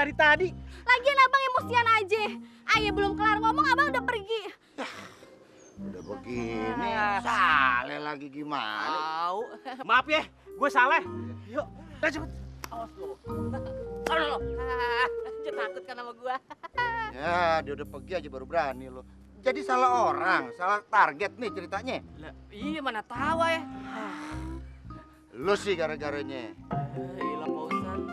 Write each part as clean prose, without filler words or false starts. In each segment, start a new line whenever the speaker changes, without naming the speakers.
dari tadi.
Lagian abang emosian aja. Ayah belum kelar ngomong abang udah pergi.
Udah begini, Saleh lagi gimana?
Tahu. Maaf ya, gue salah. Yuk, udah cepet. Awas lu. Aduh,
Dia takut kan sama gua.
Ya, dia udah pergi aja baru berani lo. Jadi salah orang, salah target nih ceritanya.
lah, iya mana tahu ya.
Lu sih gara-garanya.
Hilang Pak Ustadz.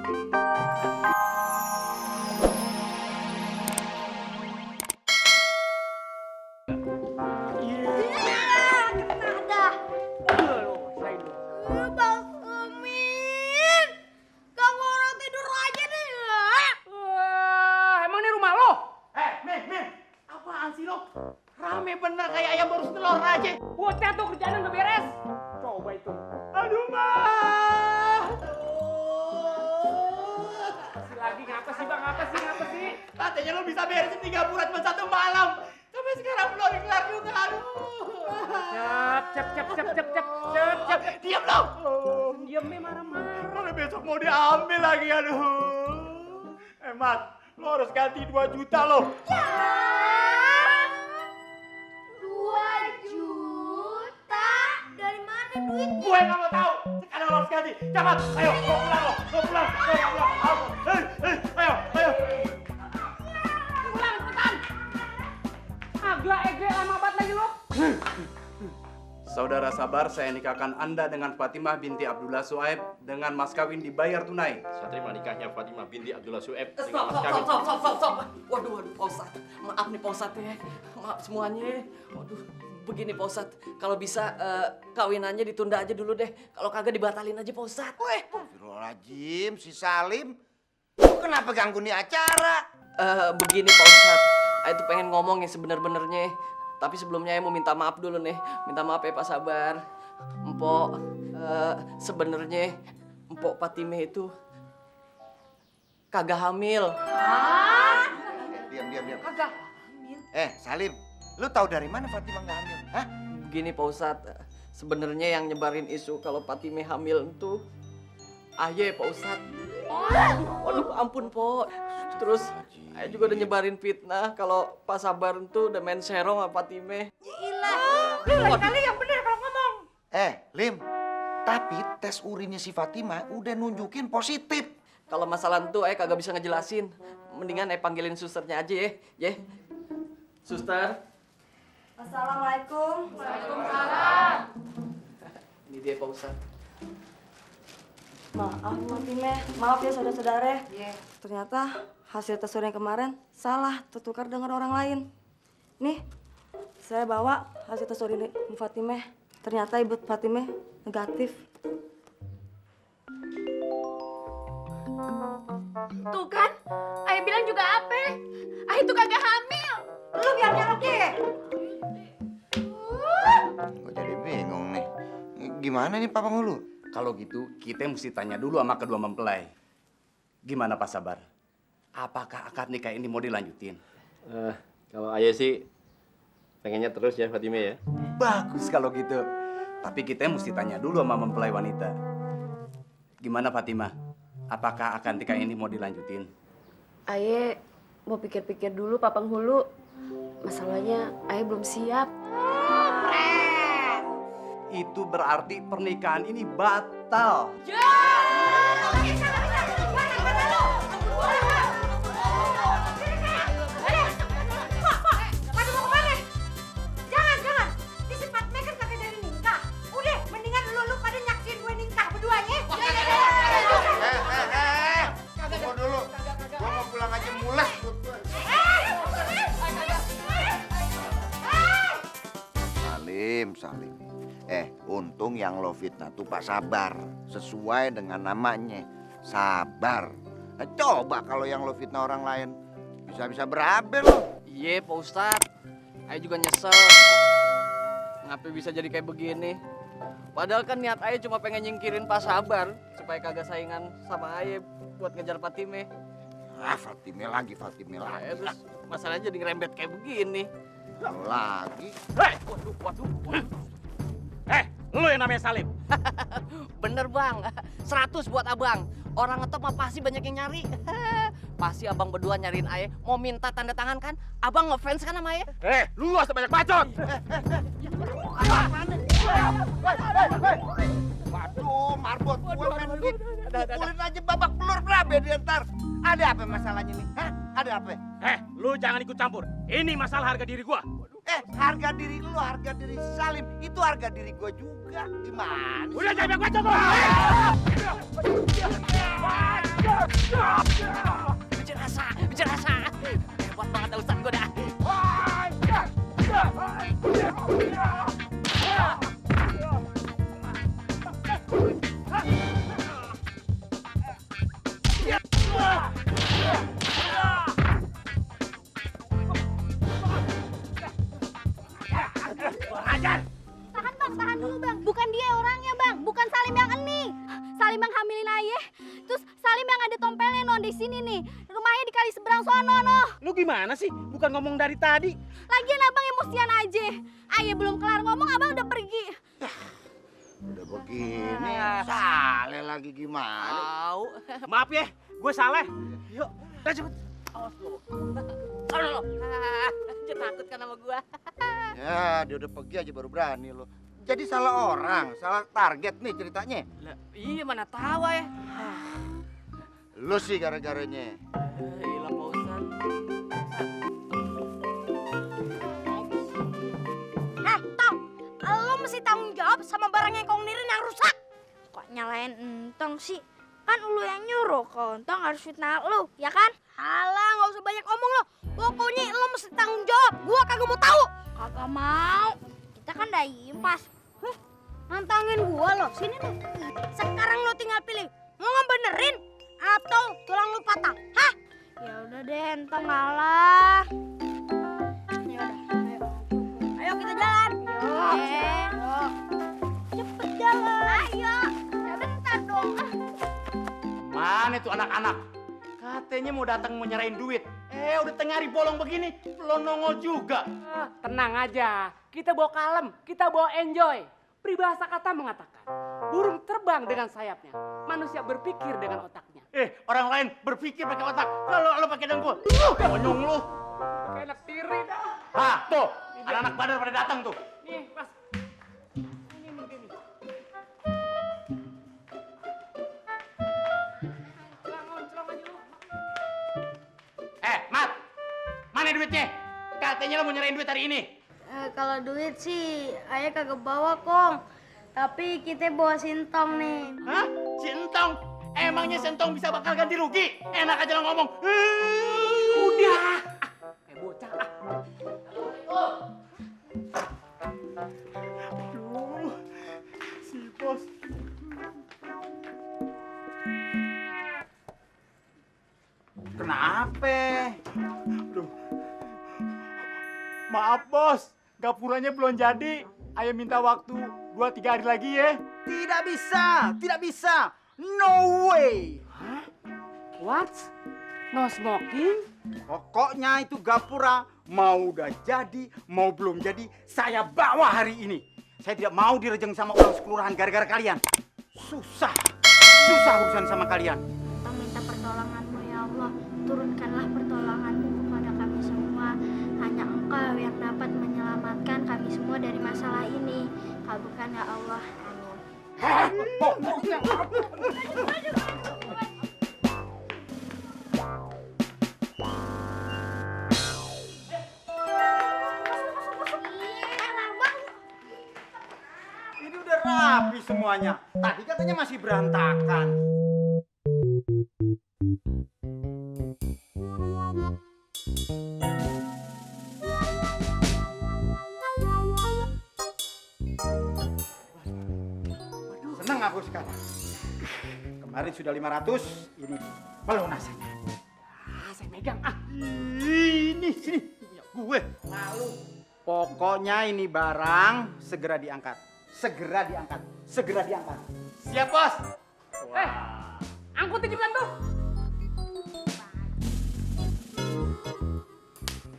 Kena dah. Bang Umin. Ganggu orang tidur aja deh.
Wah, emang ini rumah lo? Min, apaan sih lo? Rame bener kayak ayam baru telur aja. Buatnya tuh kerjaan udah beres. Coba itu. Aduh, Mah. Lagi ngapa sih, Bang? Ngapa sih? Katanya lo bisa beresin 3 bulan cuma 1 malam. Sampai sekarang belum kelar juga. Aduh. Cep. Diam lo. Diam nih marah-marah. Mana besok mau diambil lagi, aduh. Mat, lo harus ganti 2 juta lo.
2 juta? Dari mana duitnya?
Gue nggak mau tahu. Sekarang lo harus ganti. Cepat, ayo, lo pulang. Ayo. Pulang, cepetan. Agak ege lama banget lagi lo.
Saudara Sabar, saya nikahkan Anda dengan Fatimah binti Abdullah Suaib dengan mas kawin dibayar tunai.
Saya terima nikahnya Fatimah binti Abdullah Sueb dengan
Stop.
mas kawin.
Waduh, Pak Ustadz. Maaf nih Pak Ustadz ya. Maaf semuanya. Waduh, begini Pak Ustadz. Kalau bisa kawinannya ditunda aja dulu deh. Kalau kagak dibatalin aja Pak Ustadz.
Astagfirullahaladzim, si Salim. Lu kenapa ganggu nih acara?
Begini Pak Ustadz. Saya tuh pengen ngomong yang sebenar-benarnya. Tapi sebelumnya saya mau minta maaf dulu nih. Minta maaf ya Pak Sabar. Empok, sebenarnya Empok Fatimah itu kagak hamil.
Diam.
Kagak hamil.
Salim, lu tahu dari mana Fatimah nggak hamil? Hah?
Begini Pak Ustadz, sebenarnya yang nyebarin isu kalau Fatimah hamil itu ayah Pak Ustadz. Waduh ampun Po. Terus ayah juga udah nyebarin fitnah kalau Pak Sabar itu udah main serong sama Fatimah.
Lu lain kali yang bener kalau ngomong.
Lim, tapi tes urinnya si Fatimah udah nunjukin positif.
Kalau masalah itu ayah kagak bisa ngejelasin. Mendingan ayah panggilin susternya aja ya. Suster.
Assalamualaikum.
Ini dia Pak Ustadz.
Maaf Fatimah, maaf ya saudara-saudara. Ternyata hasil tes urin kemarin salah, tertukar dengan orang lain. Nih, saya bawa hasil tes urin Ibu Fatimah. Ternyata Ibu Fatimah negatif.
Tuh kan, ayah bilang juga apa? Ayah itu kagak hamil. Lu biar nyalok deh.
Gue jadi bingung nih. Gimana nih Papa Ngulu?
Kalau gitu, kita mesti tanya dulu sama kedua mempelai. Gimana Pak Sabar? Apakah akad nikah ini mau dilanjutin?
Kalau ayah sih pengennya terus ya Fatimah ya.
Bagus kalau gitu. Tapi kita mesti tanya dulu sama mempelai wanita. Gimana Fatimah? Apakah akad nikah ini mau dilanjutin?
Aye mau pikir-pikir dulu Pak Penghulu. Masalahnya Aye belum siap.
Itu berarti pernikahan ini batal.
Tunggu dulu. Gua mau pulang aja mules. Salim. Untung yang lo fitnah tuh Pak Sabar. Sesuai dengan namanya. Sabar. Coba kalau yang lo fitnah orang lain. Bisa-bisa berabe lo.
Iya Pak Ustadz. Ayah juga nyesel. Ngapain bisa jadi kayak begini? Padahal kan niat ayah cuma pengen nyingkirin Pak Sabar supaya kagak saingan sama ayah buat ngejar Fatimah.
Fatimah lagi.
Terus masalahnya jadi ngerembet kayak begini.
Kalau lagi.
Waduh.
Lu yang namanya Salim.
Bener Bang, 100 buat abang. Orang ngetop mah pasti banyak yang nyari. Pasti abang berdua nyariin Aye mau minta tanda tangan kan? Abang ngefans kan sama Aye?
Lu gak usah banyak bacot.
Waduh, marbot gue main begitu. Pukulin aja babak belur berabe dia ntar. Ada apa masalahnya nih? Hah? Ada apa?
Lu jangan ikut campur. Ini masalah harga diri gua.
Harga diri lu, harga diri Salim, itu harga diri gue juga. Gimana sih?
Udah jangan banyak bacot lu.
Bicara rasa. Hebat banget Ustaz gue dah.
Tahan dulu bang. Bukan dia orangnya bang, bukan Salim yang ini. Salim yang hamilin Ayah, terus Salim yang ada tompelnya non di sini nih. Rumahnya di kali seberang sono noh.
Lu gimana sih? Bukan ngomong dari tadi.
Lagian abang emosian aja. Ayah belum kelar ngomong, abang udah pergi.
Udah begini, Saleh lagi gimana?
Tahu.
Maaf ya, gue salah. Yuk, udah cepet.
Awas lu. Dia takut kan sama gua.
Ya, dia udah pergi aja baru berani lo. Jadi salah orang, salah target nih ceritanya.
Lah, iya mana tahu ya.
Lu sih gara-garanya.
Hilang Pak Ustaz.
Tong, lo mesti tanggung jawab sama barang yang kau nirin yang rusak. Kok nyalain Entong sih? Kan lu yang nyuruh, Entong harus fitnah lu, ya kan? Halah, nggak usah banyak omong lo. Pokoknya lo mesti tanggung jawab. Gua kagak mau tahu. Kagak mau. Kita kan udah impas. Nantangin gua lo. Sini nih. Sekarang lo tinggal pilih. Mau ngebenerin atau tulang lu patah? Hah? Ya udah deh, Entong ngalah. Ya udah, ayo. Ayo kita jalan. Ayo. Cepet jalan. Ayo. Ya bentar dong.
Mana tuh anak-anak? Katanya mau datang mau nyerahin duit. Udah tengah hari bolong begini, belum nongol juga.
Tenang aja, kita bawa kalem, kita bawa enjoy. Peribahasa kata mengatakan, burung terbang dengan sayapnya, manusia berpikir dengan otaknya.
Orang lain berpikir pakai otak. Kalau lo pakai dengkul, monyong lu.
Kayak enak tiri dah.
Hah, tuh, anak-anak badar pada datang tuh.
Nih, pas. Ini mungkin nih. Celong aja lu.
Mat, mana duitnya? Katanya lo mau nyerahin duit hari ini.
Kalau duit sih ayah kagak bawa kong. Tapi kita bawa sintong nih.
Hah? Sintong? Emangnya sintong bisa bakal ganti rugi? Enak aja lo ngomong.
Udah. Kayak bocah.
Aduh, si bos.
Kenapa?
Aduh. Maaf bos, gapuranya belum jadi. Ayah minta waktu 2-3 hari lagi ya.
Tidak bisa, tidak bisa. No way.
What? No smoking?
Pokoknya itu gapura mau udah jadi, mau belum jadi, saya bawa hari ini. Saya tidak mau direjeng sama orang sekelurahan gara-gara kalian. Susah urusan sama kalian.
Kita minta pertolonganmu ya Allah. Turunkanlah pertolonganmu kepada kami semua. Hanya Engkau yang dapat menyelamatkan kami semua dari masalah ini. Kabulkan ya Allah. Amin.
Ini udah rapi semuanya. Tadi katanya masih berantakan. Senang aku sekarang. Kemarin sudah 500, ini pelunasannya.
Saya megang.
Ini sini punya gue. Malu. Pokoknya ini barang segera diangkat. Segera diangkat. Segera diangkat.
Siap bos.
Angkutin cepetan tuh.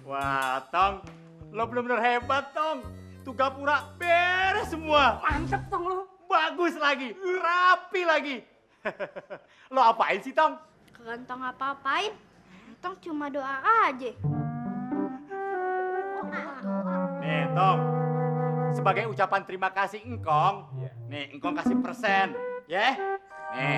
Wah, Tong, lo bener-bener hebat, Tong. Tuh gapura beres semua.
Mantep Tong lu.
Bagus lagi, rapi lagi. Lo apain sih, Tong?
Kagak Entong apa-apain. Tong cuma doa aja.
Nih, Tong. Sebagai ucapan terima kasih engkong, nih engkong kasih persen, ya? Nih,